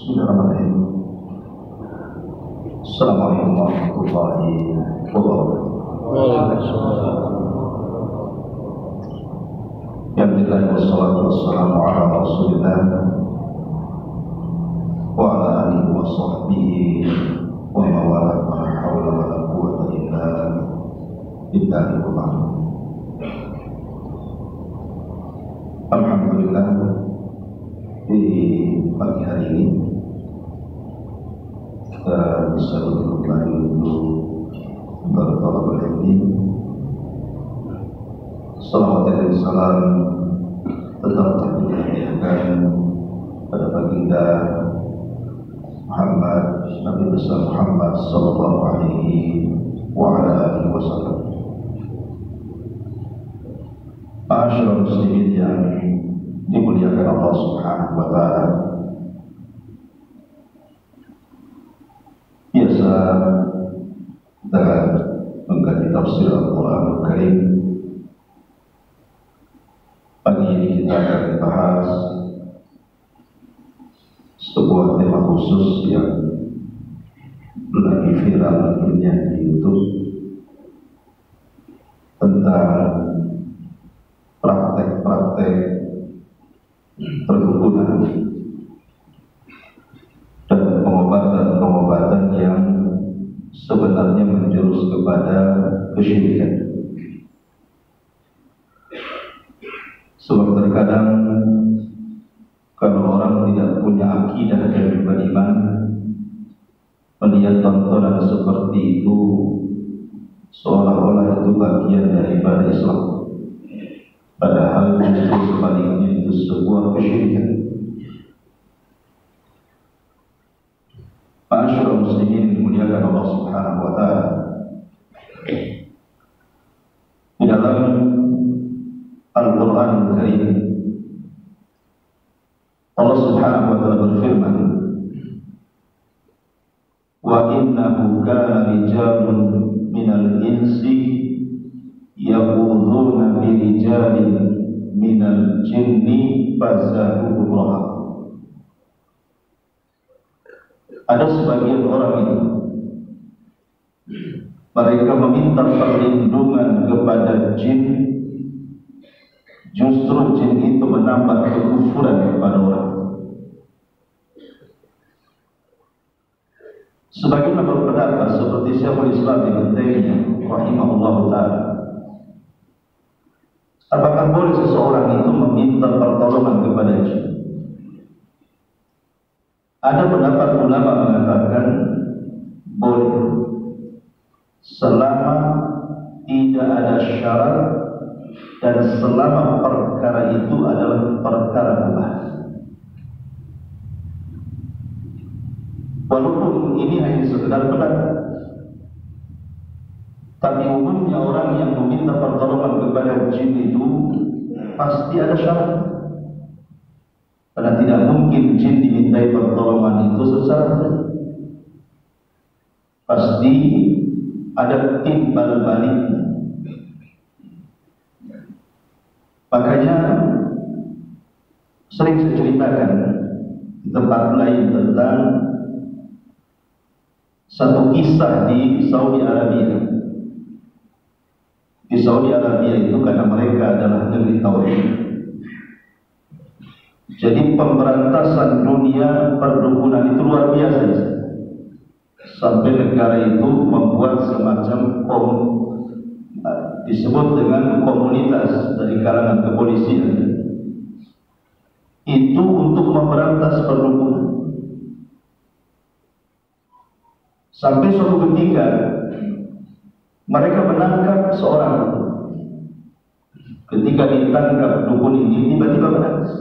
Bismillahirrahmanirrahim. Assalamualaikum warahmatullahi wabarakatuh. Waalaikumsalam. Alhamdulillah wassalatu wassalamu ala Rasulillah wa ala alihi wa sahbihi wa mawala wa la hawla wa la quwwata illa billah. Alhamdulillah, di pagi hari ini kita bisa duduk lagi untuk bertolak lagi. Salawat dan salam tetap tercurahkan pada baginda Muhammad, Nabi besar Muhammad sallallahu alaihi wa ala alihi wasallam. Ma'asyiral muslimin yang dimuliakan Allah Subhanahu wa taala. Biasa kita mengkaji tafsir Al-Qur'an Al-Karim. Pagi ini kita akan membahas sebuah tema khusus yang lagi viral akhirnya di YouTube tentang praktek-praktek perdukunan dan pengobatan-pengobatan yang sebenarnya menjurus kepada kesyirikan. Sebab terkadang kalau orang tidak punya akidah dan beriman, melihat tontonan seperti itu seolah-olah itu bagian daripada Islam, padahal justru sebaliknya itu sebuah kesyirikan. Ma'asyiral muslimin dimuliakan Allah Subhanahu wa taala. Di dalam Al-Quran Al-Karim Allah Subhanahu wa ta'ala berfirman, wa innahu kana rijalun minal insi yaquluna bi rijalin minal jinni fazaduhum rahab. Ada sebagian orang itu mereka meminta perlindungan kepada jin. Justru jin itu menambah kekufuran kepada orang. Sebagaimana berpendapat seperti Syekhul Islam Ibnu Taimiyah rahimahullah taala, apakah boleh seseorang itu meminta pertolongan kepada jin? Ada pendapat ulama mengatakan boleh, selama tidak ada syarat dan selama perkara itu adalah perkara mubah. Walaupun ini hanya sekedar pendapat, tapi umumnya orang yang meminta pertolongan kepada jin itu pasti ada syarat. Karena tidak mungkin jin dimintai pertolongan itu secara pasti ada timbal baliknya. Makanya sering saya ceritakan di tempat lain tentang satu kisah di Saudi Arabia. Di Saudi Arabia itu karena mereka adalah negeri tauhid, jadi pemberantasan dunia perdukunan itu luar biasa. Sampai negara itu membuat semacam disebut dengan komunitas dari kalangan kepolisian itu untuk memberantas perdukunan. Sampai suatu ketika mereka menangkap seorang. Ketika ditangkap dukun ini tiba-tiba menangis.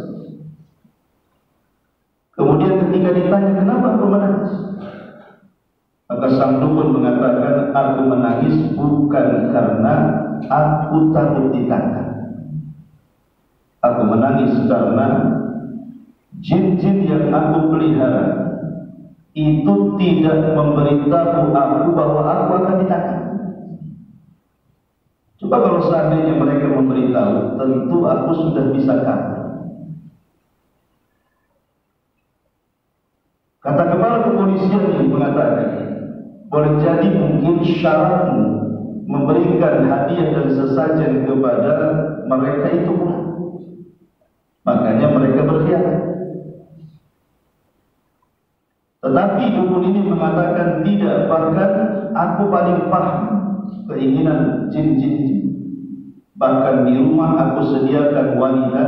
Kemudian ketika ditanya kenapa aku menangis, maka sang dukun mengatakan, aku menangis bukan karena aku takut ditangkap. Aku menangis karena jin-jin yang aku pelihara itu tidak memberitahu aku bahwa aku akan ditangkap. Coba kalau seandainya mereka memberitahu, tentu aku sudah bisa kabur. Kata kepala kepolisian yang mengatakan, boleh jadi mungkin syaratmu memberikan hadiah dan sesajen kepada mereka itu pun, makanya mereka berkhianat. Tetapi dukun ini mengatakan tidak, bahkan aku paling paham keinginan jin-jin. Bahkan di rumah aku sediakan wanita,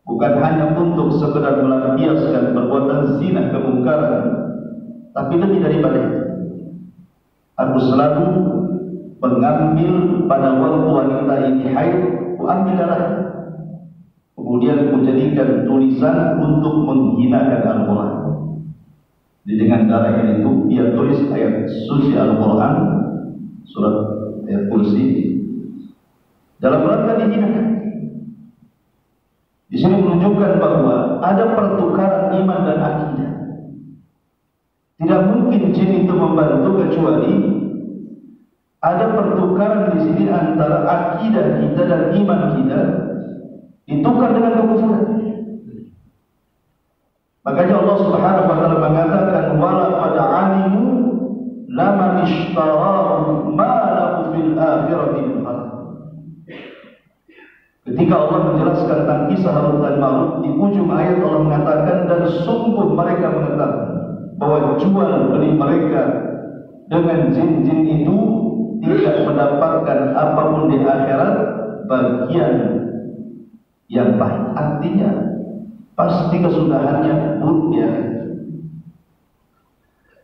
bukan hanya untuk sekedar melampiaskan perbuatan zina kemungkaran, tapi lebih daripada itu, aku selalu mengambil pada waktu wanita ini haid, aku ambil darah, kemudian aku jadikan tulisan untuk menghinakan Al-Quran. Jadi dengan darah itu dia tulis ayat suci Al-Quran, surat ayat kursi, dalam rangka dihinakan. Di sini menunjukkan bahwa ada pertukaran iman dan akidah. Tidak mungkin jin itu membantu kecuali ada pertukaran di sini antara akidah kita dan iman kita ditukar dengan kekufuran. Makanya Allah Subhanahu wa taala mengatakan wala qad alimu laman ishtarahu ma lahu fil akhirati min khalaq. Ketika Allah menjelaskan tentang kisah Harut dan Marut, di ujung ayat Allah mengatakan, dan sungguh mereka mengetahui bahwa jual beli mereka dengan jin-jin itu tidak mendapatkan apapun di akhirat bagian yang baik. Artinya pasti kesudahannya buruk ya.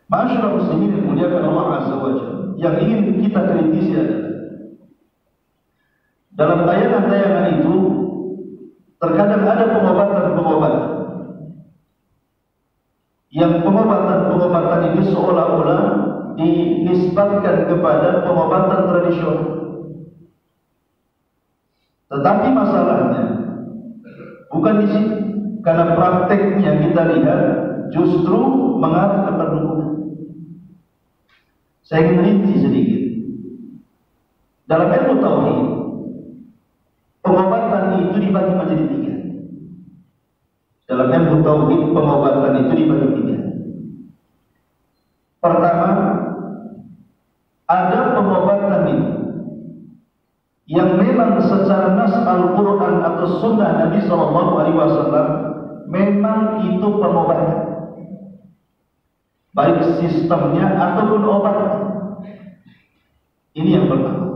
Masyarakat muslimin yang dimuliakan Allah Azza wa Jalla, yang ingin kita kritisi adalah dalam tayangan-tayangan itu terkadang ada pengobatan-pengobatan yang pengobatan itu seolah-olah dinisbatkan kepada pengobatan tradisional. Tetapi masalahnya bukan di sini, karena prakteknya kita lihat justru mengarah ke perdukunan. Saya ingin rinci sedikit. Dalam ilmu tauhid, pengobatan itu dibagi menjadi tiga. Dalam ilmu tauhid, pengobatan itu dibagi tiga. Pertama, ada pengobatan itu yang memang secara nas Al-Quran atau Sunnah Nabi SAW memang itu pengobatan, baik sistemnya ataupun obatnya. Ini yang pertama.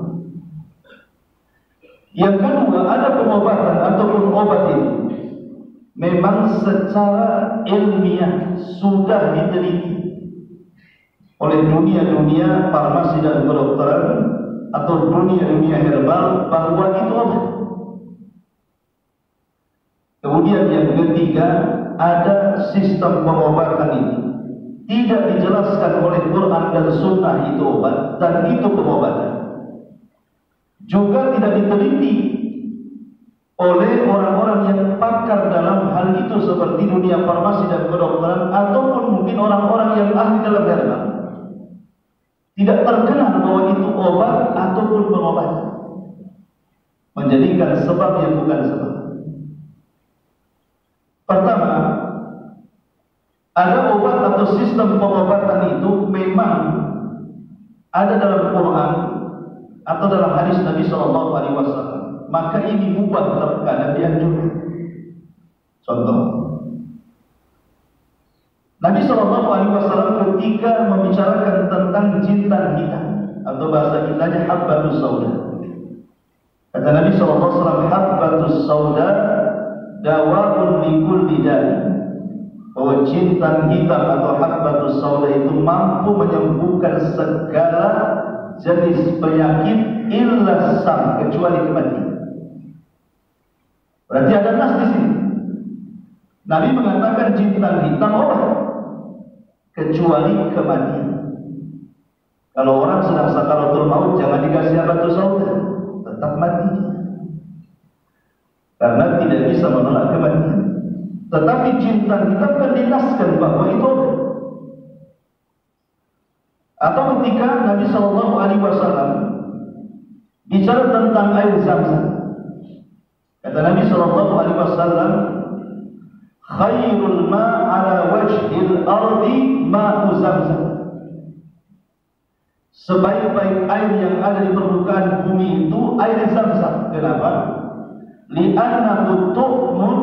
Yang kedua, ada pengobatan ataupun obat ini memang secara ilmiah sudah diteliti oleh dunia-dunia farmasi dan kedokteran atau dunia-dunia herbal bahwa itu obat. Kemudian yang ketiga, ada sistem pengobatan ini tidak dijelaskan oleh Quran dan Sunnah itu obat dan itu pengobatan. Juga tidak diteliti oleh orang-orang yang pakar dalam hal itu seperti dunia farmasi dan kedokteran ataupun mungkin orang-orang yang ahli dalam herbal. Tidak terkenal bahwa itu obat ataupun pengobatan, menjadikan sebab yang bukan sebab. Pertama, ada obat atau sistem pengobatan itu memang ada dalam Quran atau dalam hadis Nabi SAW, maka ini mubah terkadang dianjurkan. Contoh, Nabi SAW ketika membicarakan tentang jintan hitam atau bahasa kitanya habbatus sauda, kata Nabi SAW, habbatus sauda dawa'un likulli da'i, bahwa jintan hitam atau habbatus sauda itu mampu menyembuhkan segala jenis penyakit illa sam, kecuali kematian. Berarti ada nas di sini. Nabi mengatakan jintan hitam obat kecuali kematian. Kalau orang sedang sakaratul maut jangan dikasih habbatus sauda, tetap mati, karena tidak bisa menolak kematian. Tetapi jintan hitam kan dinaskan bahwa itu obat. Atau ketika Nabi SAW bicara tentang air Zam-Zam, kata Nabi SAW, khairul ma' ala wajhi wajhil ardi ma'u Zamzam. Sebaik-baik air yang ada di permukaan bumi itu air Zamzam. Kenapa? Li'annahu tu'mun,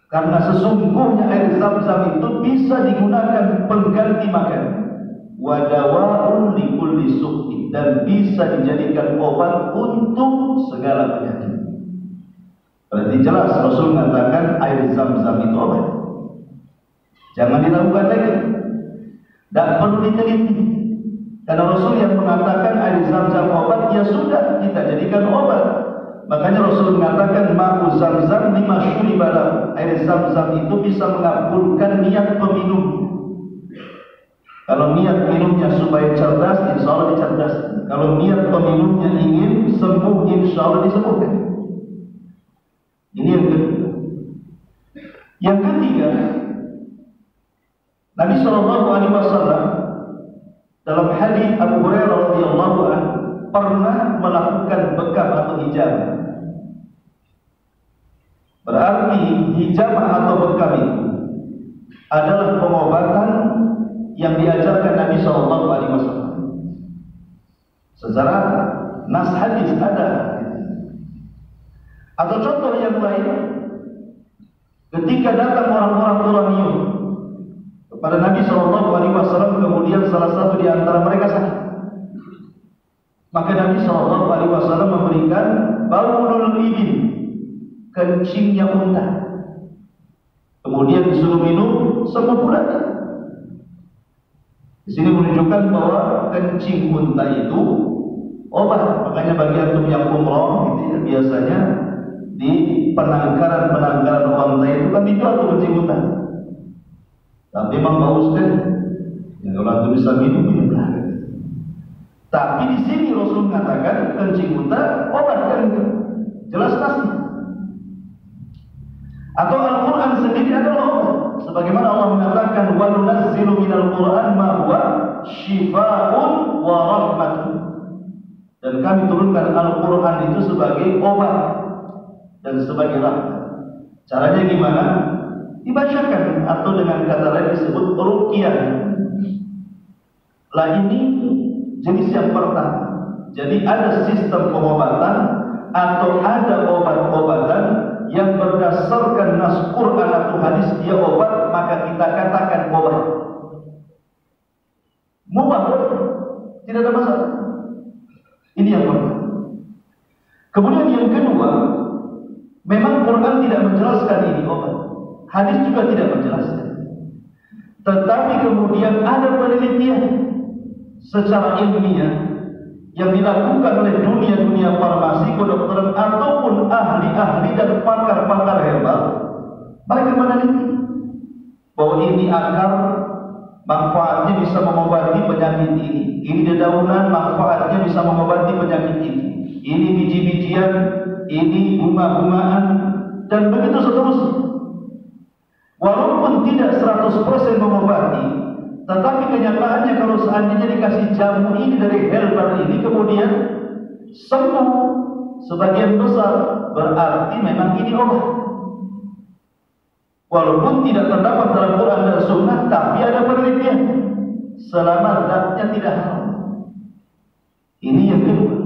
karena sesungguhnya air Zamzam itu bisa digunakan pengganti makan. Wa dawa'un li kulli suqin, dan bisa dijadikan obat untuk segala penyakit. Berarti jelas Rasul mengatakan air Zamzam itu obat. Jangan diragukan lagi, tidak perlu diteliti. Karena Rasul yang mengatakan air Zamzam obat, ya sudah, kita jadikan obat. Makanya Rasul mengatakan ma'u Zamzam lima syuribalah. Air Zamzam itu bisa mengabulkan niat peminum. Kalau niat minumnya supaya cerdas, insya Allah dicerdaskan. Kalau niat peminumnya ingin sembuh, insya Allah disembuhkan. Ini yang kedua. Yang ketiga, Nabi SAW dalam hadis Abu Hurairah radhiyallahu anhu pernah melakukan bekam atau hijamah. Berarti hijamah atau bekam itu adalah pengobatan yang diajarkan Nabi SAW. Secara nas hadis ada. Atau contoh yang lain, ketika datang orang-orang Quraisy kepada Nabi SAW, kemudian salah satu di antara mereka sakit, maka Nabi SAW memberikan baulul ibil, kencingnya unta, kemudian disuruh minum semua bulan. Di sini menunjukkan bahwa kencing unta itu obat. Makanya bagi antum yang umroh gitu ya, biasanya di penangkaran onta itu kan dijual tuh kencing unta. Tapi memang bau sekali. Ya, kalau antum bisa minumlah. Tapi di sini Rasul mengatakan kencing unta obat kan itu. Jelas pasti. Atau Al-Quran sendiri adalah obat. Sebagaimana Allah mengatakan wa nunazzilu minal Qur'an ma huwa shifaa'un wa rahmatun. Dan kami turunkan Al-Quran itu sebagai obat dan sebagai rahmat. Caranya gimana? Dibacakan, atau dengan kata lain disebut ruqyah. Lah ini jenis yang pertama. Jadi ada sistem pengobatan atau ada obat-obatan yang berdasarkan nas Quran atau hadis dia obat, maka kita katakan obat. Mubah, tidak ada masalah. Ini yang pertama. Kemudian yang kedua, memang Quran tidak menjelaskan ini obat, hadis juga tidak menjelaskan. Tetapi kemudian ada penelitian secara ilmiah yang dilakukan oleh dunia farmasi, kedokteran ataupun ahli-ahli dan pakar-pakar herbal. Mereka meneliti bahwa ini akar manfaatnya bisa mengobati penyakit ini dedaunan manfaatnya bisa mengobati penyakit ini biji-bijian, ini bunga-bungaan, dan begitu seterusnya. Walaupun tidak 100% mengobati, tetapi kenyataannya kalau seandainya dikasih jamu ini dari herbal ini kemudian sembuh sebagian besar, berarti memang ini obat. Walaupun tidak terdapat dalam Quran dan Sunnah, tapi ada penelitian selama zatnya tidak haram. Ini yang kedua.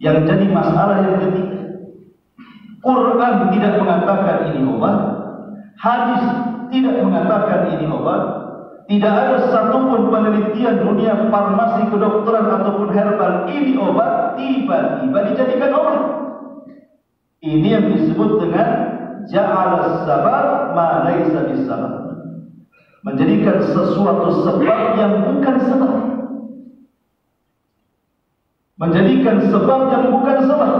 Yang jadi masalah yang ketiga, Quran tidak mengatakan ini obat, hadis tidak mengatakan ini obat. Tidak ada satupun penelitian dunia farmasi, kedokteran ataupun herbal ini obat, tiba-tiba dijadikan obat. Ini yang disebut dengan ja'ala sabab ma laisa bisabab. Menjadikan sesuatu sebab yang bukan sebab. Menjadikan sebab yang bukan sebab.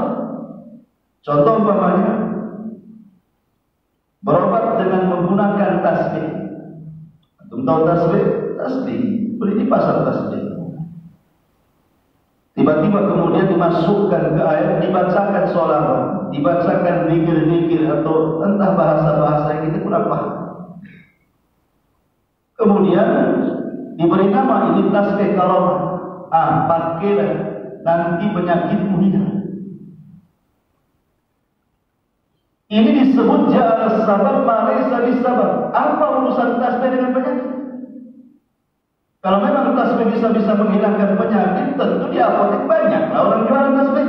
Contoh umpamanya, berobat dengan menggunakan tasbih. Tahu tasbih beli di pasar tasbih. Tiba-tiba kemudian dimasukkan ke air, dibacakan sholawat, dibacakan zikir-zikir atau entah bahasa-bahasa yang itu kurang paham. Kemudian diberi nama ini tasbih karomah. Pakailah, nanti penyakitmu hilang. Ini disebut ja'ala sabab ma laysa bisabab. Apa urusan tasbih dengan penyakit? Kalau memang tasbih bisa menghilangkan penyakit, tentu di apotek banyak orang jualan tasbih.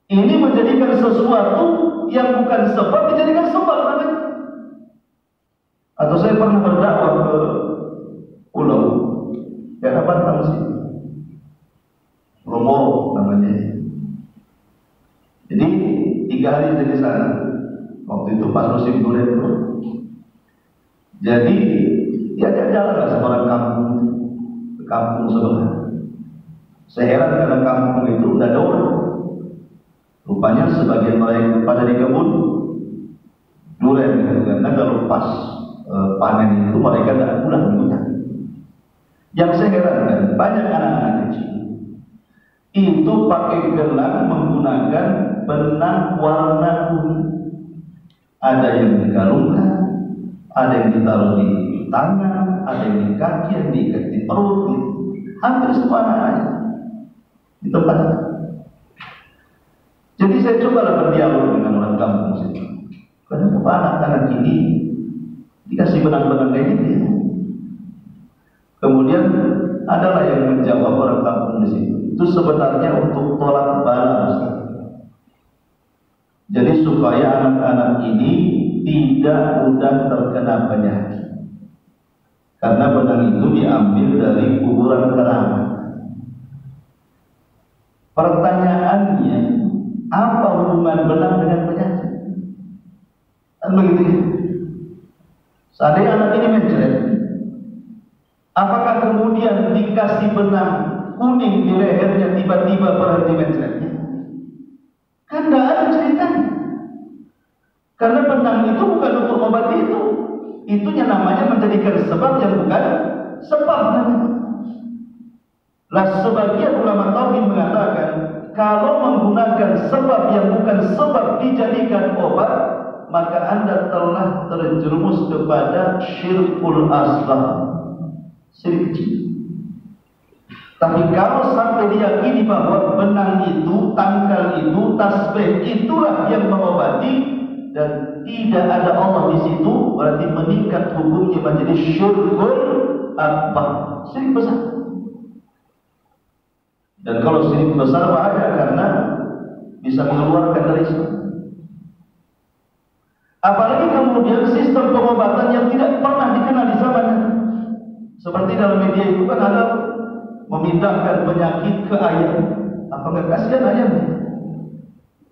Ini menjadikan sesuatu yang bukan sebab dijadikan sebab namanya. Atau saya pernah berdakwah ke pulau daerah Batam sih, Romo namanya. Jadi 3 hari dari sana. Waktu itu pas musim durian itu. Jadi dia jalan sama orang kampung ke kampung sebelah. Saya heran karena kampung itu udah ada orang. Rupanya sebagian mereka pada di kebun durian, karena kalau pas panen itu mereka tidak pulang di hutan. Yang saya herankan, banyak anak-anak kecil itu pakai gelang menggunakan benang warna kuning. Ada yang digalungkan, ada yang ditaruh di tangan, ada yang di kaki, yang diikat di perut. Hampir semua anak-anak di tempat. Jadi saya cobalah berdialog dengan orang kampung situ. Kenapa anak-anak ini dikasih benang-benang kayak gitu ya? Kemudian adalah yang menjawab orang kampung di situ. Itu sebenarnya untuk tolak bala. Jadi supaya anak-anak ini tidak mudah terkena penyakit. Karena benang itu diambil dari kuburan keramat. Pertanyaannya, apa hubungan benang dengan penyakit? Kan begitu ya? Seandainya anak ini mencret, apakah kemudian dikasih benang kuning di lehernya tiba-tiba berhenti mencretnya? Kan tidak ada ceritanya. Karena benang itu bukan untuk obat itu. Itunya namanya menjadikan sebab yang bukan sebab. Lah sebagian ulama tauhid mengatakan, kalau menggunakan sebab yang bukan sebab dijadikan obat, maka Anda telah terjerumus kepada syirkul asghar, syirik kecil. Tapi kalau sampai diyakini bahwa benang itu, tangkal itu, tasbih itulah yang mengobati dan tidak ada Allah di situ, berarti meningkat hukumnya menjadi syirkul akbar, syirik besar. Dan kalau syirik besar bahaya karena bisa mengeluarkan dari Islam. Apalagi kemudian sistem pengobatan yang tidak pernah dikenal di zamannya. Seperti dalam media itu kan ada memindahkan penyakit ke ayam. Apakah kasihan ayamnya?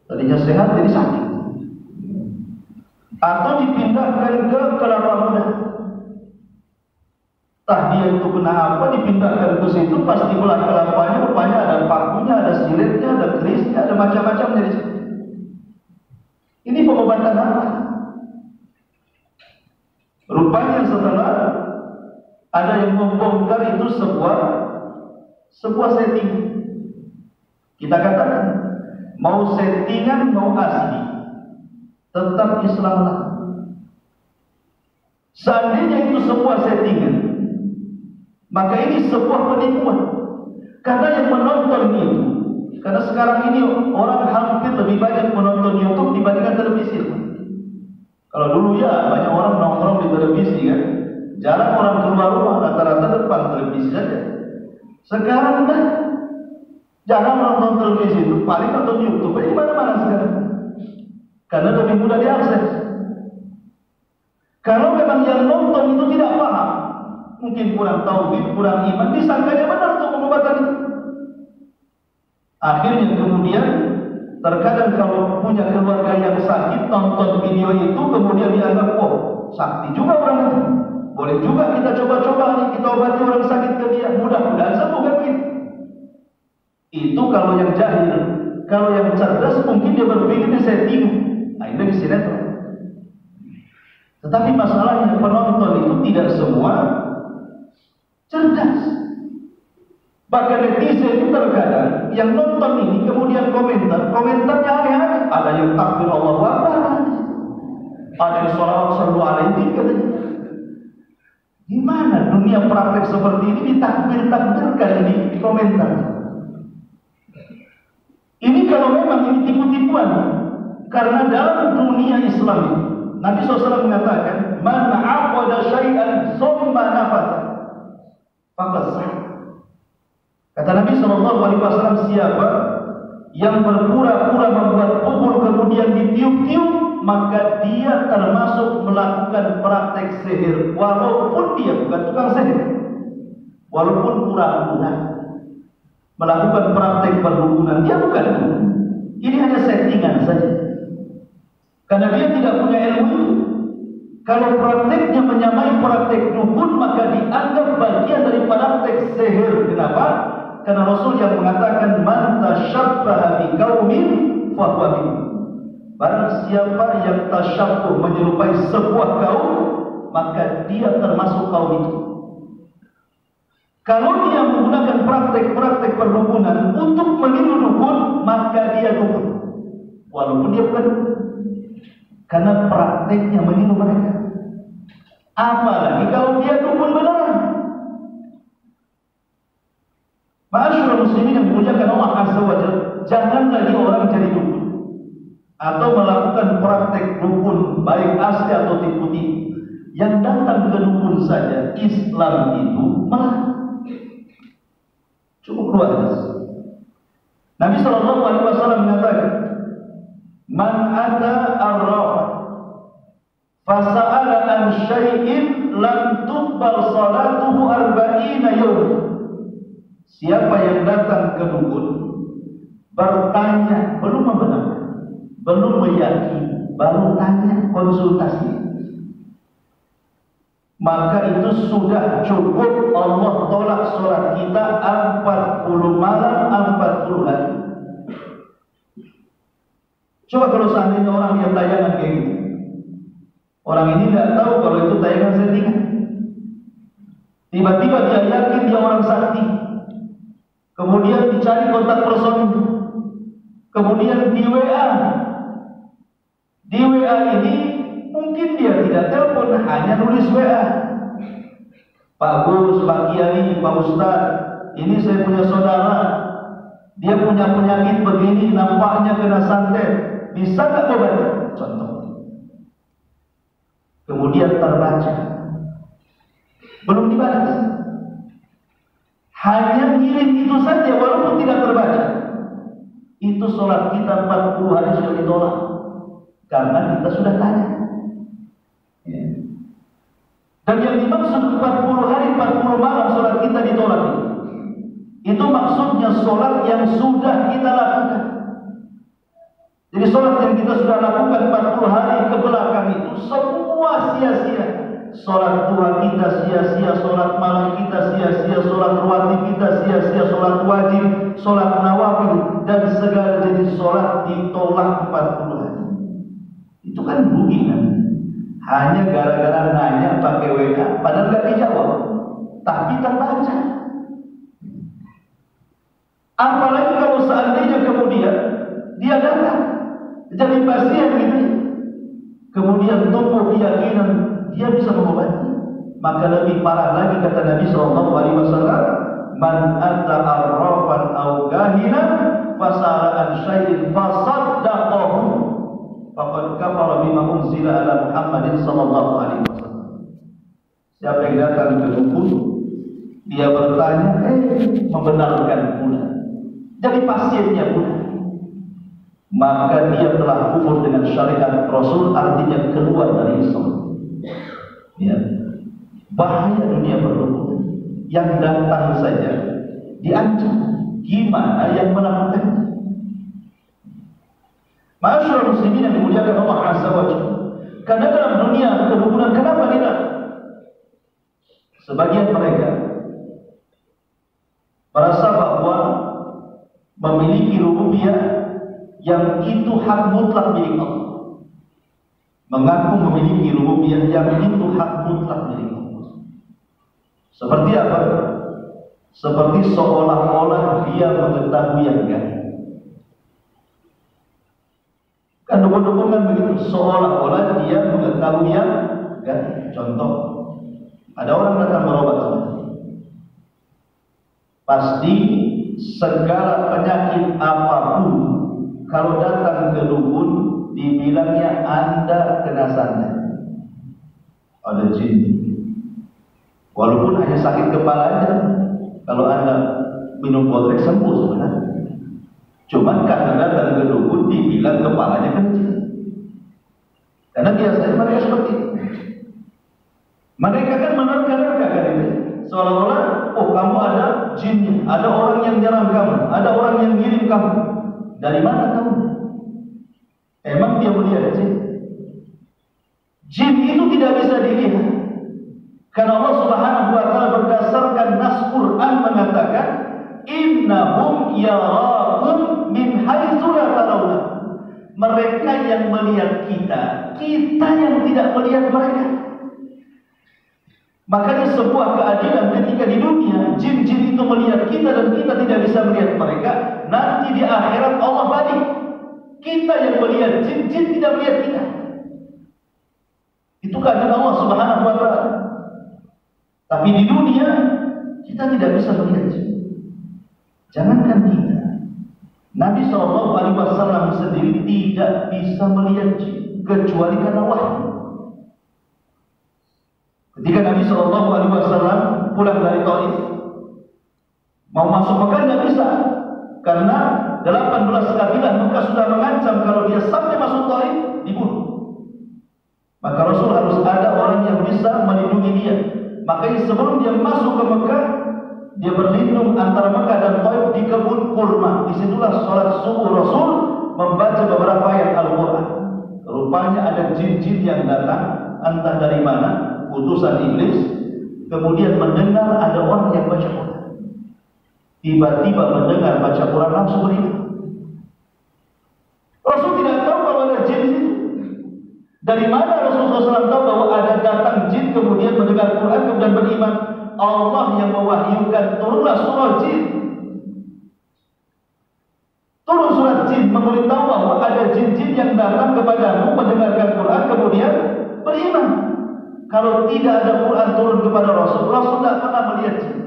Tadinya sehat jadi sakit. Atau dipindahkan ke kelapa muda. Tah dia itu kena apa, dipindahkan ke situ, pasti belah kelapanya, rupanya ada pakunya, ada silitnya, ada kerisnya, ada macam-macam dari situ. Ini pengobatan apa? Rupanya setelah ada yang membongkar itu sebuah setting. Kita katakan mau settingan mau asli, tetap Islamlah. Seandainya itu sebuah settingan, maka ini sebuah penipuan. Karena yang menonton itu, karena sekarang ini orang hampir lebih banyak menonton YouTube dibandingkan televisi. Kalau dulu ya banyak orang nongkrong di televisi kan, jarang orang keluar rumah, rata-rata depan televisi saja. Sekarang kan jarang nonton televisi itu, paling nonton YouTube. Di mana-mana sekarang, karena lebih mudah diakses. Kalau memang yang nonton itu tidak paham, mungkin kurang tauhid, kurang iman, disangkanya benar untuk pengobatan itu. Akhirnya kemudian terkadang kalau punya keluarga yang sakit, nonton video itu kemudian dianggap, oh sakti juga orang itu, boleh juga kita coba-coba nih, kita obati orang sakit ke dia, mudah-mudahan sembuh kan begitu. Itu kalau yang jahil. Kalau yang cerdas mungkin dia berpikir di setting, nah ini di sinetron. Tetapi masalahnya penonton itu tidak semua cerdas. Bahkan netizen itu terkadang yang nonton ini kemudian komentarnya aneh-aneh. Ada yang takbir Allahu Akbar, ada yang sholawat sallu alaihi katanya. Gimana dunia praktek seperti ini ditakbir-takbirkan di komentar? Ini kalau memang ini tipu-tipuan. Karena dalam dunia Islam ini Nabi SAW mengatakan, man aqada syai'an summa nafata faqad sah. Kata Nabi SAW, siapa yang berpura-pura membuat pukul kemudian ditiup-tiup, maka dia termasuk melakukan praktek sihir, walaupun dia bukan tukang sihir, walaupun pura-pura melakukan praktek perdukunan, dia bukan. Ini hanya settingan saja, karena dia tidak punya ilmu. Kalau prakteknya menyamai praktek dukun, maka dianggap bagian dari praktek sihir. Kenapa? Karena Rasul yang mengatakan, man tashabbaha biqaumin fahuwa minhum. Barang siapa yang tasyabbuh menyerupai sebuah kaum, maka dia termasuk kaum itu. Kalau dia menggunakan praktek-praktek perdukunan untuk meniru dukun, maka dia dukun, walaupun dia bukan, karena prakteknya meniru mereka. Apalagi kalau dia dukun beneran. Ma'asyiral muslimin yang dimuliakan Allah Azza wa Jalla, jangan lagi orang jadi dukun atau melakukan praktek dukun, baik asli atau tipu-tipu. Yang datang ke dukun saja, Islam itu malah cukup luas. Nabi SAW mengatakan, man ata arrafa fasa'ala an syai'in lam tuqbal salatuhu arba'ina yawm. Siapa yang datang ke dukun, bertanya, belum membenarkan, belum meyakini, baru tanya, konsultasi, maka itu sudah cukup Allah tolak sholat kita 40 malam 40 hari. Coba kalau seandainya orang yang tayangan kayak gitu, orang ini tidak tahu kalau itu tayangan settingan, tiba-tiba dia yakin dia orang sakti, kemudian dicari kontak personil, kemudian di WA ini mungkin dia tidak telepon, hanya nulis WA, Pak Gus, Pak Kiai, Pak Ustaz, ini saya punya saudara, dia punya penyakit begini, nampaknya kena santet, bisa nggak obat? Contoh. Kemudian terbaca, belum dibalas, hanya ngirim itu saja, walaupun tidak terbaca. Itu sholat kita 40 hari sudah ditolak, karena kita sudah tanya. Dan yang dimaksud 40 hari 40 malam sholat kita ditolak itu maksudnya sholat yang sudah kita lakukan. Jadi sholat yang kita sudah lakukan 40 hari ke belakang itu semua sia-sia. Sholat duha kita sia-sia, sholat malam kita sia-sia, sholat rawatib kita sia-sia, sholat wajib, sholat nawafil, dan segala jenis sholat ditolak 40 hari. Itu kan rugi kan? Hanya gara-gara nanya pakai WA, padahal nggak dijawab, tapi terbaca. Apalagi kalau seandainya kemudian dia datang jadi pasien gitu, kemudian tumbuh keyakinan dia bisa mengobati, maka lebih parah lagi kata Nabi SAW, man ata arrafan aw gahinan fasala an syai'in fasaddaqahu faqad kafara bima unzila ala Muhammadin sallallahu alaihi wasallam. Siapa yang datang ke dukun, dia bertanya, membenarkan pula, jadi pasiennya pula, maka dia telah kufur dengan syariat Rasul, artinya keluar dari Islam. Ya. Bahaya dunia berdukun, yang datang saja diancam, gimana yang melakukannya? Ma'asyiral muslimin yang dimuliakan Allah Azza wa Jalla, karena dalam dunia kedukunan, kenapa tidak? Sebagian mereka merasa bahwa memiliki rububiyah yang itu hak mutlak milik Allah, mengaku memiliki rububiyah yang itu hak mutlak milik Allah. Seperti apa? Seperti seolah-olah dia mengetahui yang gaib. Kan dukun-dukun kan begitu, seolah-olah dia mengetahui yang gaib. Contoh, ada orang datang berobat sama dia, pasti segala penyakit apapun kalau datang ke dukun dibilangnya Anda kena santet. Ada jin. Walaupun hanya sakit kepala aja, kalau Anda minum botrek sembuh sebenarnya. Cuman karena datang ke dukun dibilang kepalanya kecil. Karena biasanya mereka seperti itu. Mereka kan menerka-nerka kan itu. Seolah-olah, oh kamu ada jinnya, ada orang yang nyerang kamu, ada orang yang ngirim kamu. Dari mana kamu? Emang dia melihat jin? Jin itu tidak bisa dilihat. Karena Allah Subhanahu wa taala berdasarkan nas Quran mengatakan, innahum yarakum min haitsu la tarawna. Mereka yang melihat kita, kita yang tidak melihat mereka. Makanya sebuah keadilan ketika di dunia jin-jin itu melihat kita dan kita tidak bisa melihat mereka, nanti di akhirat Allah balik. Kita yang melihat jin-jin tidak melihat kita. Itu keadaan Allah Subhanahu wa taala. Tapi di dunia kita tidak bisa melihat jin. Jangankan kita, Nabi SAW sendiri tidak bisa melihat jin kecuali karena wahyu. Ketika Nabi SAW pulang dari Taif, mau masuk Mekah tidak bisa, karena 18 kabilah Mekah sudah mengancam kalau dia sampai masuk Taif dibunuh. Maka Rasul harus ada orang yang bisa melindungi dia. Makanya sebelum dia masuk ke Mekah, dia berlindung antara Mekah dan Taif di kebun kurma. Disitulah sholat subuh Rasul membaca beberapa ayat Al-Quran. Rupanya ada jin-jin yang datang, entah dari mana, utusan iblis, kemudian mendengar ada orang yang baca Quran. Tiba-tiba mendengar baca Quran langsung beriman. Rasul tidak tahu bahwa ada jin itu. Dari mana Rasulullah SAW tahu bahwa ada datang jin kemudian mendengar Quran kemudian beriman? Allah yang mewahyukan, turunlah surah jin. Turun surat jin memberitahu bahwa ada jin-jin yang datang kepadamu mendengarkan Quran kemudian beriman. Kalau tidak ada Quran turun kepada Rasul, Rasul tidak pernah melihat jin.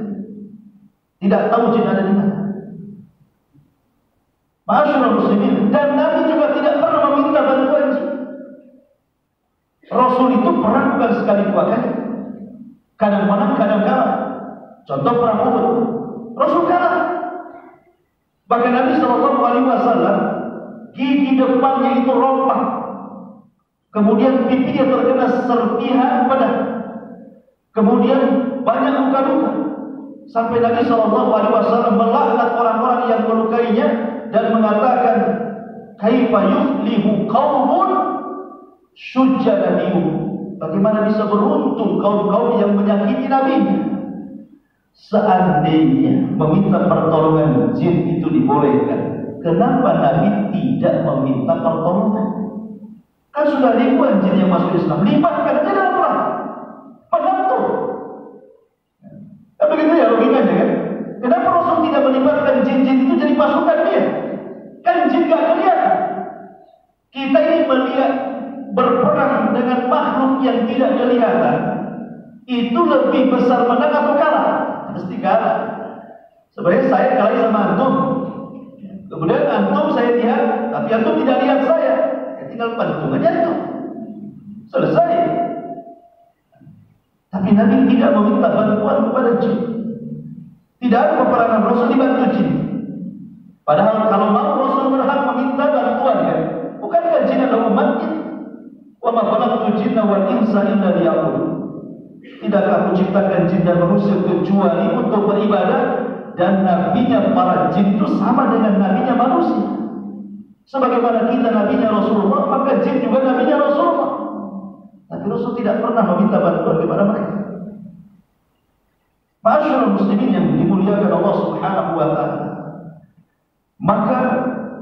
Tidak tahu jin ada di mana. Ma'asyiral muslimin, dan Nabi juga tidak pernah meminta bantuan jin. Rasul itu perang bukan sekali dua kali. Kadang menang, kadang kalah. Contoh perang Uhud, Rasul kalah. Bahkan Nabi SAW gigi depannya itu rompak, kemudian pipinya terkena serpihan pedang, kemudian banyak luka-luka, sampai Nabi SAW melaknat orang-orang yang melukainya dan mengatakan, kaifa yuflihu qaumun syujja nabiyuhum. Bagaimana bisa beruntung kaum-kaum yang menyakiti Nabi? Seandainya meminta pertolongan jin itu dibolehkan, kenapa Nabi tidak meminta pertolongan? Kan sudah ribuan jin yang masuk Islam, libatkan aja dalam perang, penentu. Kan begitu ya logikanya kan? Kenapa Rasul tidak melibatkan jin-jin itu jadi pasukan dia? Kan jin gak kelihatan. Kita ini melihat berperang dengan makhluk yang tidak kelihatan, itu lebih besar menang atau kalah? Mesti kalah. Sebenarnya saya kalah sama antum, kemudian antum saya lihat, tapi antum tidak lihat saya, tinggal pentung aja itu, selesai. Tapi Nabi tidak meminta bantuan kepada jin. Tidak ada peperangan Rasul dibantu jin. Padahal kalau mau Rasul berhak meminta bantuan kan? Bukankah jin adalah umatnya? Wa ma khalaqtul jinna wal insa illa liya'budun. Tidakkah aku ciptakan jin dan manusia kecuali untuk beribadah? Dan nabinya para jin itu sama dengan nabinya manusia. Sebagaimana kita nabinya Rasulullah, maka jin juga nabinya Rasulullah. Tapi Rasul tidak pernah meminta bantuan kepada mereka. Ma'asyiral muslimin yang dimuliakan Allah Subhanahu wa taala. Maka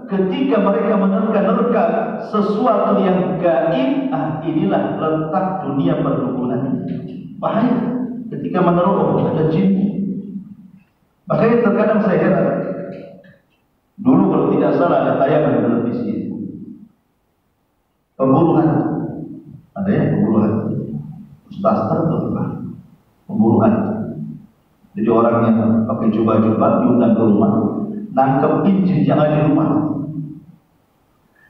ketika mereka menerka-nerka sesuatu yang gaib, inilah letak dunia perdukunan. Bahaya ketika meneroboh ada jin. Makanya terkadang saya heran. Dulu kalau tidak salah ada tayangan televisi, pemburu hantu. Ada ya pemburu hantu. Ustaz tertentu pemburu hantu. Jadi orang yang pakai jubah-jubah diundang ke rumah, nangkep jin yang ada di rumah.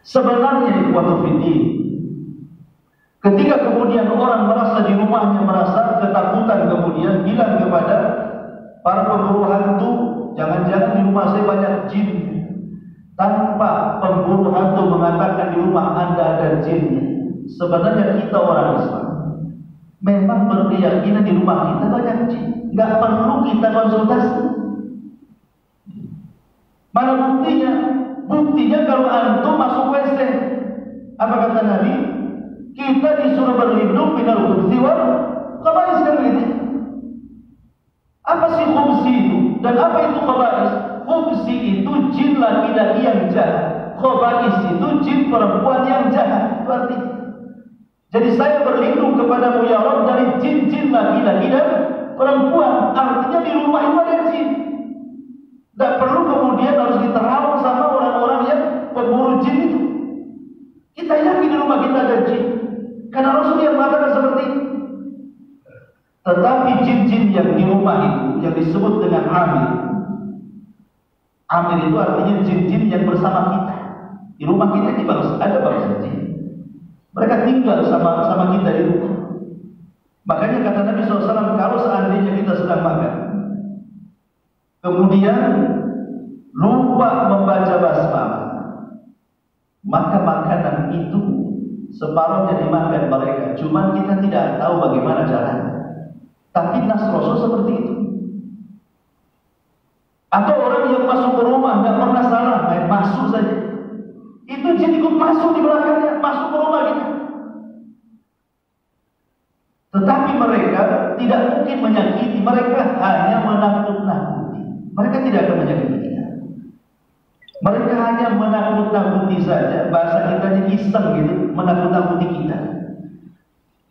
Sebenarnya ikhwatu fiddin, ketika kemudian orang merasa di rumahnya merasa ketakutan, kemudian bilang kepada para pemburu hantu, jangan-jangan di rumah saya banyak jin. Tanpa pemburu hantu mengatakan di rumah Anda ada jin, sebenarnya kita orang Islam memang berkeyakinan di rumah kita banyak jin. Enggak perlu kita konsultasi. Mana buktinya? Buktinya kalau antum masuk WC, apa kata Nabi? Kita disuruh berlindung minal khubsi wal khaba'is, kan begitu? Apa sih khubsi itu? Dan apa itu khaba'is? Khubsi itu jin laki-laki yang jahat. Khaba'is itu jin perempuan yang jahat. Berarti, jadi saya berlindung kepadamu ya Allah dari jin-jin laki-laki dan perempuan. Artinya di rumah itu ada jin. Tidak perlu kemudian harus diterawang sama orang-orang yang pemburu jin itu. Kita yakin di rumah kita ada jin, karena Rasul yang mengatakan seperti itu. Tetapi jin-jin yang di rumah itu yang disebut dengan amir. Amir itu artinya jin-jin yang bersama kita. Di rumah kita ini ada bangsa jin. Mereka tinggal sama kita di rumah. Makanya kata Nabi SAW, kalau seandainya kita sedang makan, kemudian lupa membaca basmalah, maka makanan itu separuhnya dimakan mereka. Cuman kita tidak tahu bagaimana caranya. Tapi nas Rasul seperti itu. Atau orang yang masuk ke rumah nggak pernah salah, main masuk saja. Itu jin ikut masuk di belakangnya, masuk ke rumah kita. Tetapi mereka tidak mungkin menyakiti, mereka hanya menakut-nakuti. Mereka tidak akan menyakiti kita. Mereka hanya menakut-nakuti saja. Bahasa kitanya iseng gitu, menakut-nakuti kita.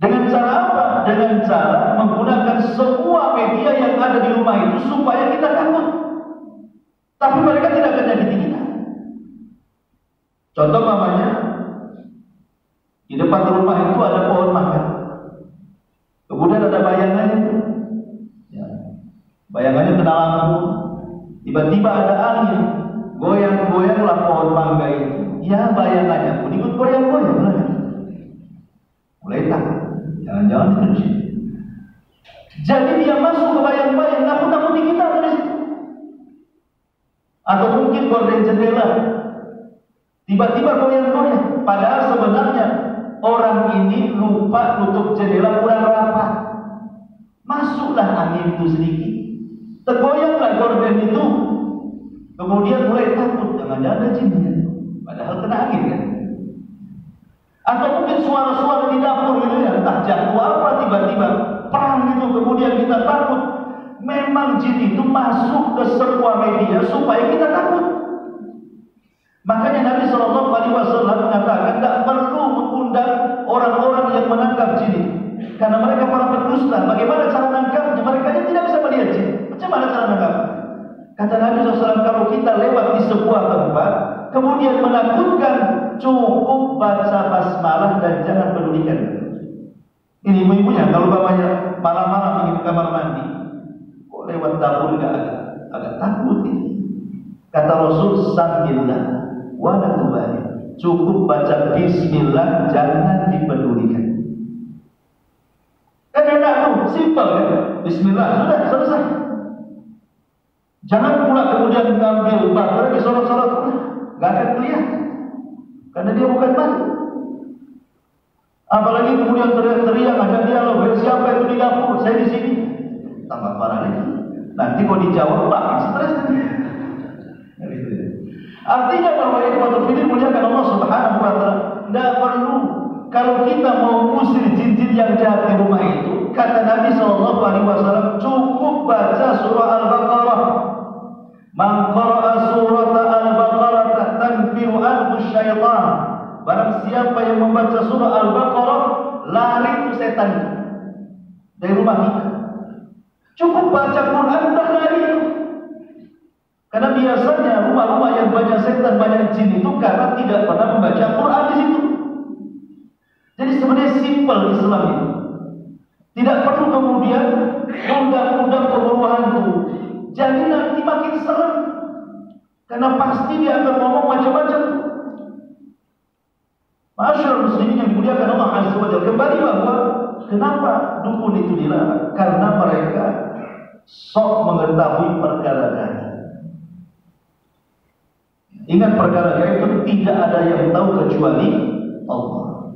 Dengan cara apa? Dengan cara menggunakan semua media yang ada di rumah itu supaya kita takut. Tapi mereka tidak akan menyakiti kita. Contoh mamanya, di depan rumah itu ada pohon mangga. Kemudian ada bayangannya itu, ya, bayangannya kena lampu. Tiba-tiba ada angin, goyang-goyanglah pohon mangga itu. Ya bayangannya pun ikut goyang-goyang lagi. Mulai takut, jangan-jangan itu jin. Jadi dia masuk ke bayang-bayang, nakut-nakuti kita dari situ. Atau mungkin gorden jendela, tiba-tiba goyang-goyang. Padahal sebenarnya orang ini lupa tutup jendela kurang rapat. Masuklah angin itu sedikit, tergoyanglah gorden itu. Kemudian mulai takut, jangan-jangan ada jinnya. Padahal kena angin kan. Atau mungkin suara-suara di dapur gitu ya, entah jatuh apa tiba-tiba perang itu, kemudian kita takut. Memang jin itu masuk ke semua media supaya kita takut. Makanya Nabi SAW mengatakan tidak perlu mengundang orang-orang yang menangkap jin, karena mereka para pendusta. Bagaimana cara menangkapnya? Mereka tidak bisa melihat jin. Macam mana cara menangkapnya? Kata Nabi SAW, kalau kita lewat di sebuah tempat kemudian menakutkan, cukup baca basmalah dan jangan pedulikan. Ini ibu-ibunya kalau bapaknya malam-malam ingin ke kamar mandi, kok lewat dapur agak takut ini. Kata Rasul, sambillah wala tubali, cukup baca bismillah, jangan dipedulikan. Kan enak tuh, simpel kan? Bismillah, sudah selesai. Jangan pula kemudian mengambil baterai di sorot-sorot, nggak akan kelihatan, karena dia bukan mati. Apalagi kemudian teriak-teriak, ada dialog, siapa itu di dapur, saya di sini, tambah parah lagi. Nanti kalau dijawab, stres. Artinya bahwa ikhwatul fiddin muliakan Allah Subhanahu wa taala, tidak perlu kalau kita mau mengusir jin-jin yang jahat di rumah itu, kata Nabi SAW, cukup baca surah Al-Baqarah. Man qara'a surah Al-Baqarah tanfiru anhu syaitan. Barang siapa yang membaca surah Al-Baqarah, lari itu setan dari rumah kita. Cukup baca Quran, udah lari itu. Karena biasanya rumah-rumah yang banyak setan, banyak jin itu karena tidak pernah membaca Quran di situ. Jadi sebenarnya simpel Islam itu. Tidak perlu kemudian undang-undang pemburu hantu. Jadi nanti makin serem, karena pasti dia akan ngomong macam-macam. Masyarakat muslimin yang dimuliakan Allah Azza wa Jalla, kembali bahwa kenapa dukun itu dilarang? Karena mereka sok mengetahui perkara gaib. Ingat, perkara gaib itu tidak ada yang tahu kecuali Allah.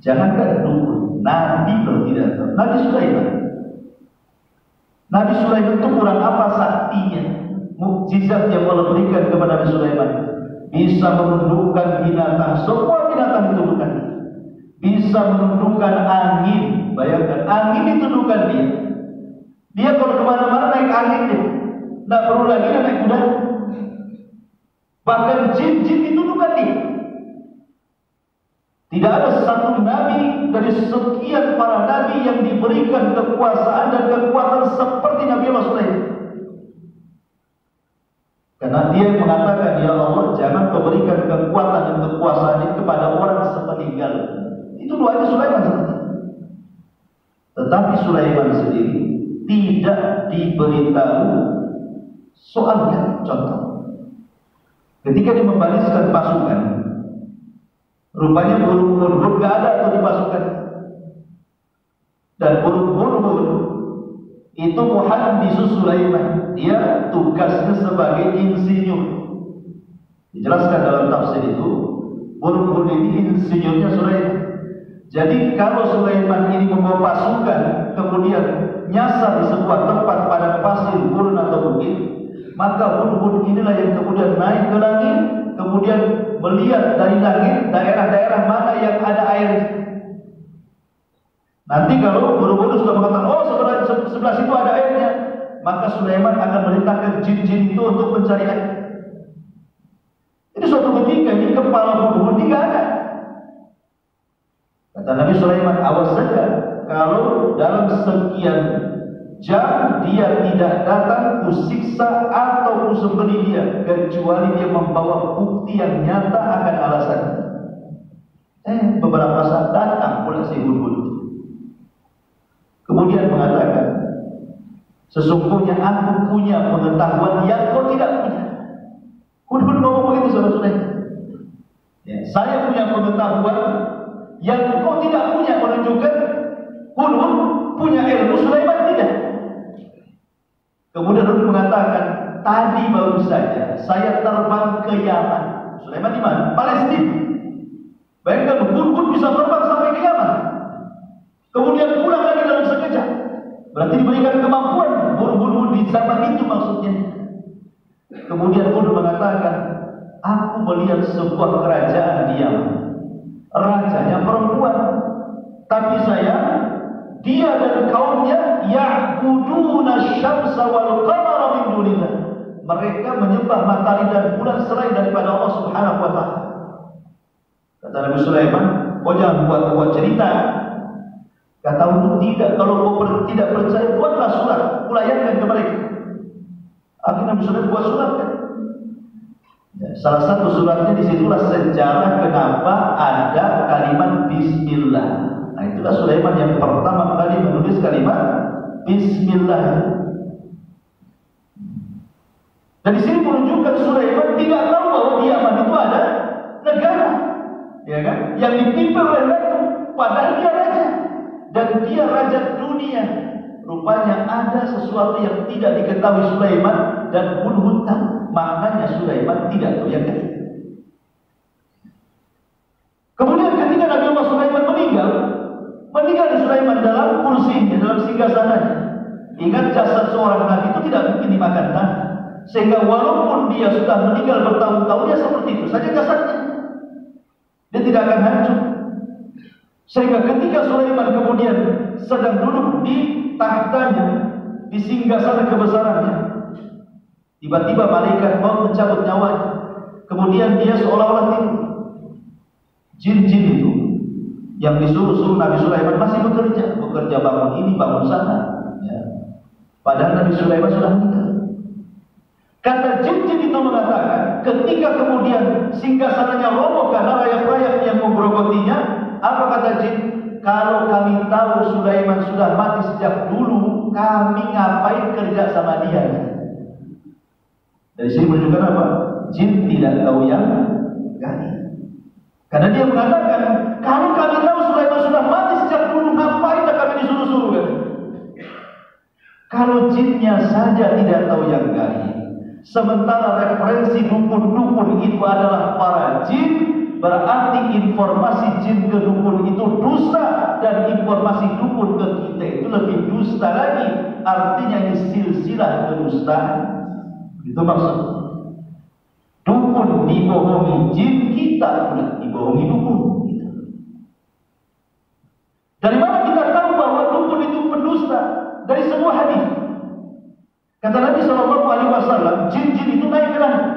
Jangankan dukun, Nabi pun tidak tahu. Nabi Sulaiman itu kurang apa saktinya? Mukjizat yang Allah berikan kepada Nabi Sulaiman, bisa menundukkan binatang, semua binatang ditundukkan. Bisa menundukkan angin. Bayangkan, angin ditundukkan dia. Dia kalau kemana-mana naik angin dia, tidak perlu lagi naik kuda. Bahkan jin-jin ditundukkan dia. Tidak ada satu nabi dari sekian para nabi yang diberikan kekuasaan dan kekuatan seperti Nabi Allah Sulaiman. Karena dia mengatakan, ya Allah, jangan kau berikan kekuatan dan kekuasaan ini kepada orang sepeninggal. Itu doanya Sulaiman seperti itu. Tetapi Sulaiman sendiri tidak diberitahu soalnya. Contoh, ketika dia membariskan pasukan, rupanya burung hurhud gak ada atau di pasukan. Dan burung hurhud itu muhandisu Sulaiman, dia tugasnya sebagai insinyur. Dijelaskan dalam tafsir itu, burung hurhud ini insinyurnya Sulaiman. Jadi kalau Sulaiman ini membawa pasukan, kemudian nyasar di sebuah tempat pada pasir, gurun atau bukit, maka hurhud inilah yang kemudian naik ke langit, kemudian melihat dari langit daerah-daerah mana yang ada air. Nanti kalau burung-burung sudah mengatakan, oh sebelah situ ada airnya, maka Sulaiman akan merintahkan jin-jin itu untuk mencari air. Ini suatu ketika ini kepala burung tidak ada. Kata Nabi Sulaiman, awas saja kalau dalam sekian jam dia tidak datang, kusiksa atau kusembelih dia, kecuali dia membawa bukti yang nyata akan alasannya. Beberapa saat datang pula si hurhud. Kemudian mengatakan, sesungguhnya aku punya pengetahuan yang kau tidak punya. Hurhud ngomong begitu, saudara-saudara. Ya, saya punya pengetahuan yang kau tidak punya, menunjukkan Hurhud punya ilmu, Sulaiman tidak. Kemudian Hurhud mengatakan, tadi baru saja saya terbang ke Yaman. Sulaiman di mana? Palestina. Bayangkan, Hurhud bisa terbang sampai ke Yaman, kemudian pulang lagi dalam sekejap. Berarti diberikan kemampuan Hurhud di zaman itu maksudnya. Kemudian Hurhud mengatakan, aku melihat sebuah kerajaan di Yaman, rajanya perempuan, tapi dia dan kaumnya ya'buduna syamsa wal qamara min dunillah. Mereka menyembah matahari dan bulan selain daripada Allah Subhanahu wa taala. Kata Nabi Sulaiman, kau jangan buat cerita. Kata Hurhud, tidak, kalau kau tidak percaya, buatlah surat, kulayangkan ke mereka. Akhirnya Nabi Sulaiman buat surat kan. Ya, salah satu suratnya disitulah sejarah kenapa ada kalimat Bismillah. Nah, itulah Sulaiman yang pertama kali menulis kalimat Bismillah. Dan di sini menunjukkan Sulaiman tidak tahu bahwa di Yaman itu ada negara, ya kan? Yang dipimpin oleh ratu, padahal dia raja dan dia raja dunia. Rupanya ada sesuatu yang tidak diketahui Sulaiman dan Hurhud tahu. Maknanya Sulaiman tidak tahu yang gaib. Kemudian ketika Nabi Allah Sulaiman meninggal Sulaiman dalam kursinya, dalam singgasananya. Ingat, jasad seorang nabi itu tidak mungkin dimakan tanah. Sehingga walaupun dia sudah meninggal bertahun-tahun, dia seperti itu saja jasadnya. Dia tidak akan hancur. Sehingga ketika Sulaiman kemudian sedang duduk di tahtanya, di singgasana kebesarannya, tiba-tiba malaikat maut mencabut nyawanya. Kemudian dia seolah-olah tidur. Jin-jin itu yang disuruh Nabi Sulaiman masih bekerja bangun ini, bangun sana. Ya. Padahal Nabi Sulaiman sudah meninggal. Kata jin-jin itu mengatakan, ketika kemudian singgasananya roboh karena rayap-rayap yang menggerogotinya, apa kata jin? Kalau kami tahu Sulaiman sudah mati sejak dulu, kami ngapain kerja sama dia? Dari sini menunjukkan apa? Jin tidak tahu yang gaib. Karena dia mengatakan, kalau kami tahu Sulaiman sudah mati sejak dulu, ngapain kami disuruh-suruh kan? Kalau jinnya saja tidak tahu yang gaib, sementara referensi dukun-dukun itu adalah para jin, berarti informasi jin ke dukun itu dusta, dan informasi dukun ke kita itu lebih dusta lagi. Artinya ini silsilah kedustaan. Itu maksud. Dukun dibohongi jin, kita pula dibohongi dukun. Dari mana kita tahu bahwa dukun itu pendusta? Dari sebuah hadis. Kata Nabi SAW, jin-jin itu naik ke langit.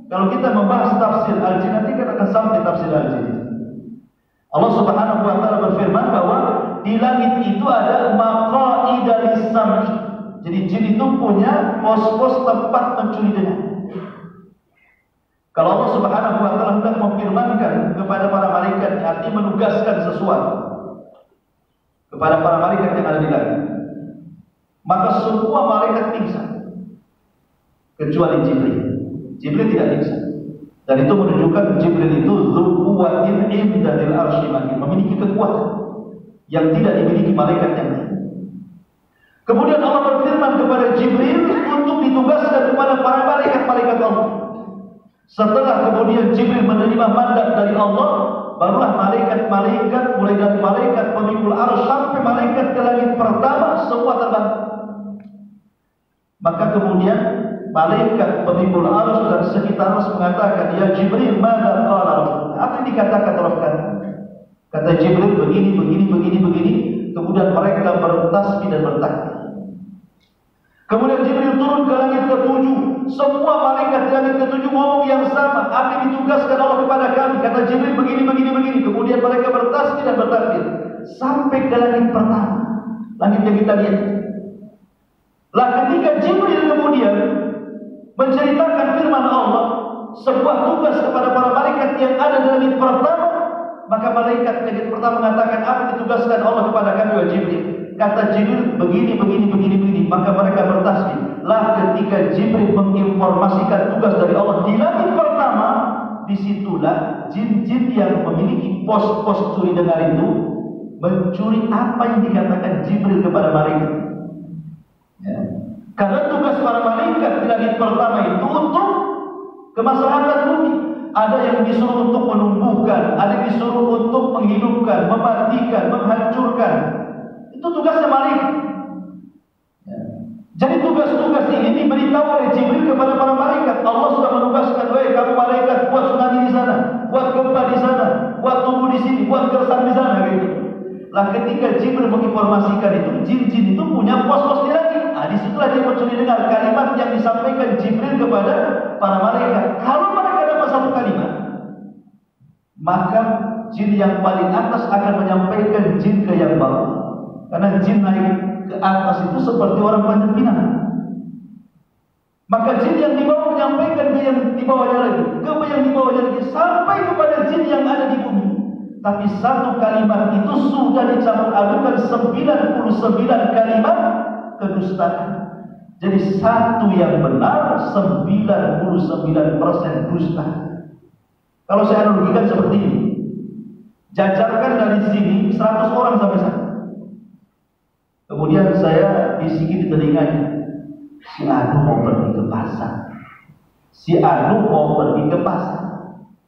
Kalau kita membahas tafsir al-jin, nanti kita akan sampai tafsir al-jin. Allah Subhanahu wa Ta'ala berfirman bahwa di langit itu ada maqaida lis-sam'i. Jadi jin itu punya pos-pos tempat mencuri dengar. Kalau Allah Subhanahu wa Ta'ala hendak memfirmankan kepada para malaikat, artinya menugaskan sesuatu kepada para malaikat yang ada di langit, maka semua malaikat pingsan kecuali Jibril. Jibril tidak pingsan. Dan itu menunjukkan Jibril itu dzul quwwatin 'indal arsy makin, memiliki kekuatan yang tidak dimiliki malaikat yang lain. Kemudian Allah berfirman kepada Jibril untuk ditugaskan kepada para malaikat-malaikat Allah. Setelah kemudian Jibril menerima mandat dari Allah, barulah malaikat-malaikat, mulai dari malaikat pemikul arsy sampai malaikat ke langit pertama, semua terbang. Maka kemudian malaikat pemikul arsy dan sekitar arsy mengatakan, ya Jibril, madza qala rabbuka? Apa yang dikatakan Rabb? Kata Jibril, begini. Kemudian mereka bertasbih dan bertakbir. Kemudian Jibril turun ke langit ke-7. Semua malaikat di langit ke-7 ngomong yang sama. Apa yang ditugaskan Allah kepada kami? Kata Jibril, begini. Kemudian mereka bertasbih dan bertakbir sampai ke langit pertama, langit yang kita lihat. Lah ketika Jibril kemudian menceritakan firman Allah, sebuah tugas kepada para malaikat yang ada di langit pertama, maka malaikat langit pertama mengatakan, apa yang ditugaskan Allah kepada kami, wahai Jibril? Kata Jibril, begini. Maka mereka bertasbih. Lah ketika Jibril menginformasikan tugas dari Allah di langit pertama, disitulah jin-jin yang memiliki pos-pos curi dengar itu mencuri apa yang dikatakan Jibril kepada malaikat. Ya. Karena tugas para malaikat di langit pertama itu untuk kemaslahatan bumi. Ada yang disuruh untuk menumbuhkan, ada yang disuruh untuk menghidupkan, mematikan, menghancurkan. Itu tugasnya malaikat. Ya. Jadi tugas-tugas ini diberitahu oleh Jibril kepada para malaikat. Allah sudah menugaskan, wahai kamu malaikat, buat tsunami di sana, buat gempa di sana, buat tumbuh di sini, buat gersang di sana, gitu. Lah ketika Jibril menginformasikan itu, jin-jin itu punya pos-pos di langit. Disitulah dia mencuri dengar kalimat yang disampaikan Jibril kepada para malaikat. Kalau mereka dapat satu kalimat, maka jin yang paling atas akan menyampaikan jin ke yang bawah. Karena jin naik ke atas itu seperti orang panjat pinang. Maka jin yang di bawah menyampaikan ke yang di bawahnya lagi, ke yang di bawahnya lagi, sampai kepada jin yang ada di bumi. Tapi satu kalimat itu sudah dicampur adukan 99 kalimat kedustaan. Jadi satu yang benar, 99% dusta. Kalau saya analogikan seperti ini, jajarkan dari sini 100 orang sampai sana. Kemudian saya bisiki di telinganya, si Anu mau pergi ke pasar.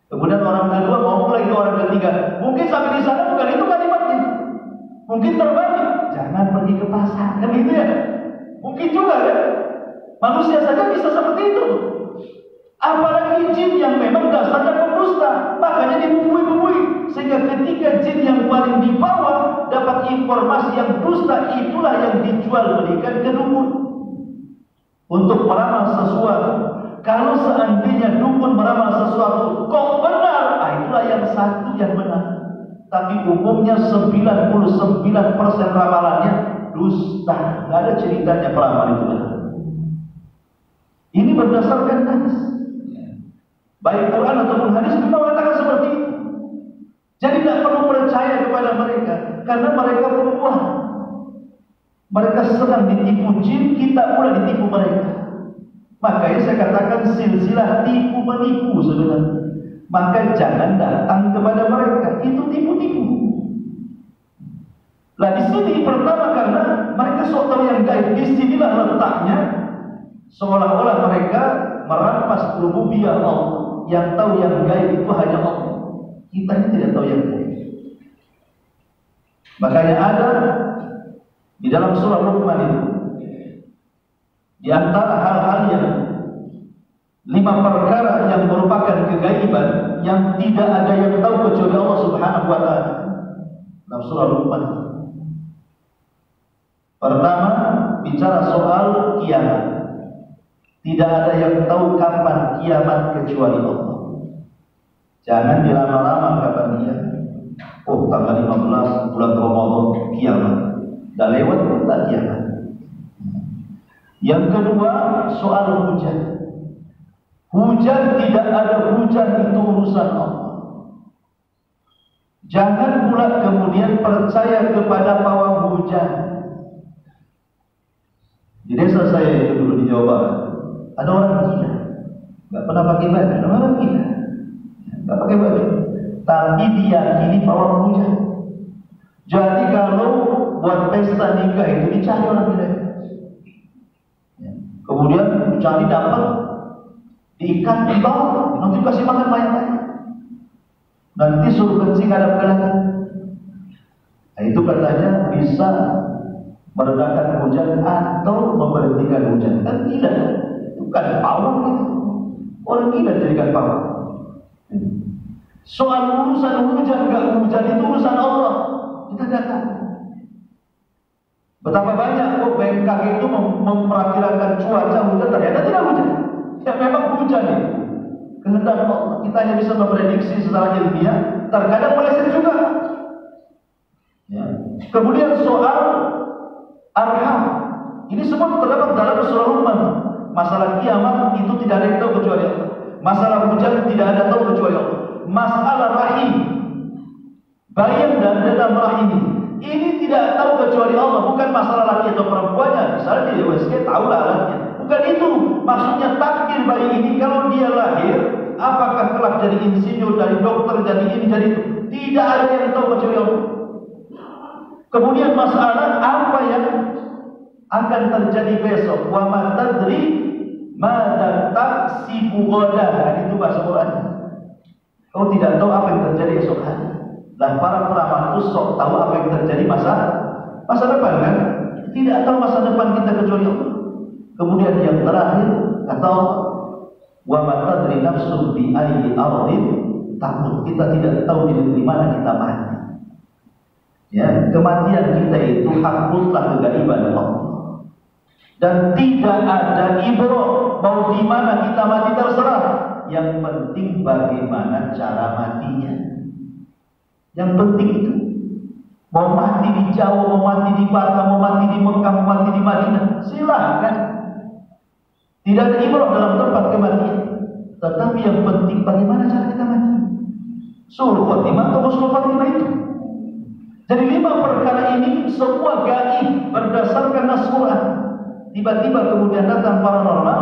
Kemudian orang kedua mau lagi ke orang ketiga. Mungkin sampai di sana bukan itu kalimatnya. Mungkin terbalik, jangan pergi ke pasar, kan gitu ya. Mungkin juga kan. Manusia saja bisa seperti itu. Apalagi jin yang memang dasarnya pendusta, makanya dibumbui-bumbui. Sehingga ketika jin yang paling di bawah dapat informasi yang dusta, itulah yang dijual belikan ke dukun untuk meramal sesuatu. Kalau seandainya dukun meramal sesuatu kok benar, itulah yang satu yang benar. Tapi umumnya 99% ramalannya dusta. Tidak ada ceritanya peramal itu benar. Ini berdasarkan hadis. Baik Quran ataupun hadis kita mengatakan seperti itu. Jadi tidak perlu percaya kepada mereka, karena mereka perempuan. Mereka sedang ditipu jin, kita pula ditipu mereka. Makanya saya katakan silsilah tipu menipu sebenarnya. maka jangan datang kepada mereka. Itu tipu-tipu. Lah di sini pertama karena mereka sok tahu yang gaib. Di sinilah letaknya seolah-olah mereka merampas rububiyah Allah. Yang tahu yang gaib itu hanya Allah. Kita ini tidak tahu yang gaib. Makanya ada di dalam surah Luqman itu, di antara hal-hal yang 5 perkara yang merupakan kegaiban yang tidak ada yang tahu kecuali Allah Subhanahu wa taala. Dalam surah Luqman. Pertama, bicara soal kiamat. Tidak ada yang tahu kapan kiamat kecuali Allah. Jangan dilama-lama kapan dia. Oh, tanggal 15 bulan Ramadan kiamat. Dah lewat tak kiamat. Yang kedua, soal hujan. Hujan tidak ada hujan, itu urusan Allah. Jangan pula kemudian percaya kepada pawang hujan. Di desa saya itu dulu di Jawa Barat, ada orang gila, nggak pernah pakai baju, ada orang gila, nggak pakai baju, tapi diyakini pawang hujan. Jadi kalau buat pesta nikah itu dicari orang gila, kemudian dicari dapat, diikat di bawah, nanti kasih makan banyak-banyak, nanti suruh kencing ada lagi. Nah, itu katanya bisa meredakan hujan atau memberhentikan hujan. Kan gila, bukan pawang itu. Orang gila jadikan pawang. Soal urusan hujan gak hujan itu urusan Allah. Kita tidak tahu. Betapa banyak BMKG itu memperkirakan cuaca hujan, ternyata tidak hujan. Ya memang hujan itu kehendak Allah. Kita hanya bisa memprediksi secara ilmiah, terkadang meleset juga. Ya. Kemudian soal arham, ini semua terdapat dalam surah Luqman. Masalah kiamat itu tidak ada yang tahu kecuali Allah. Masalah hujan tidak ada tahu kecuali Allah. Masalah rahim, bayi dan dalam rahim ini tidak tahu kecuali Allah. Bukan masalah laki atau perempuannya. Misalnya di USG tahulah alatnya. Bukan itu. Maksudnya takdir bayi ini kalau dia lahir, apakah kelak jadi insinyur, dari dokter, jadi ini, jadi itu. Tidak ada yang tahu kecuali Allah. Kemudian masalah apa yang akan terjadi besok. Wa ma tadri madza taksibu ghadan. Itu bahasa Quran. Kau tidak tahu apa yang terjadi esok hari. Dan para peramal itu sok tahu apa yang terjadi masa depan kan? Tidak tahu masa depan kita kecuali Allah. Kemudian yang terakhir kata Allah, wa ma tadri nafsun bi ayyi ardin tamut. Kita tidak tahu di mana kita mati. Ya, kematian kita itu hak mutlak kegaiban Allah. Dan tidak ada ibrah mau di mana kita mati terserah. Yang penting bagaimana cara matinya. Yang penting itu. Mau mati di Jawa, mau mati di Batam, mau mati di Mekah, mau mati di Madinah, silahkan. Tidak ada ibrah dalam tempat kematian. Tetapi yang penting bagaimana cara kita mati. Suruh Fatimah atau Rasul Fatimah itu. Jadi 5 perkara ini semua gaib berdasarkan nas Quran. Tiba-tiba kemudian datang paranormal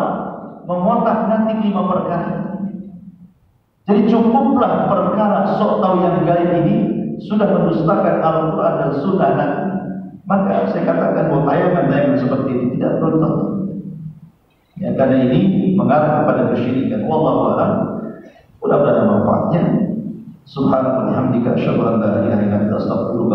mengotak nanti 5 perkara. Jadi cukuplah perkara sok tahu yang gaib ini sudah mendustakan Al-Quran dan Sunnah Nabi. Maka saya katakan bahwa tayangan-tayangan seperti ini tidak perlu tahu. Ya, karena ini mengarah kepada kesyirikan. Wallahu a'lam. Mudah-mudahan ada manfaatnya. Subhanallah, bihamdika, asyhadu an la ilaha illa anta, astaghfiruka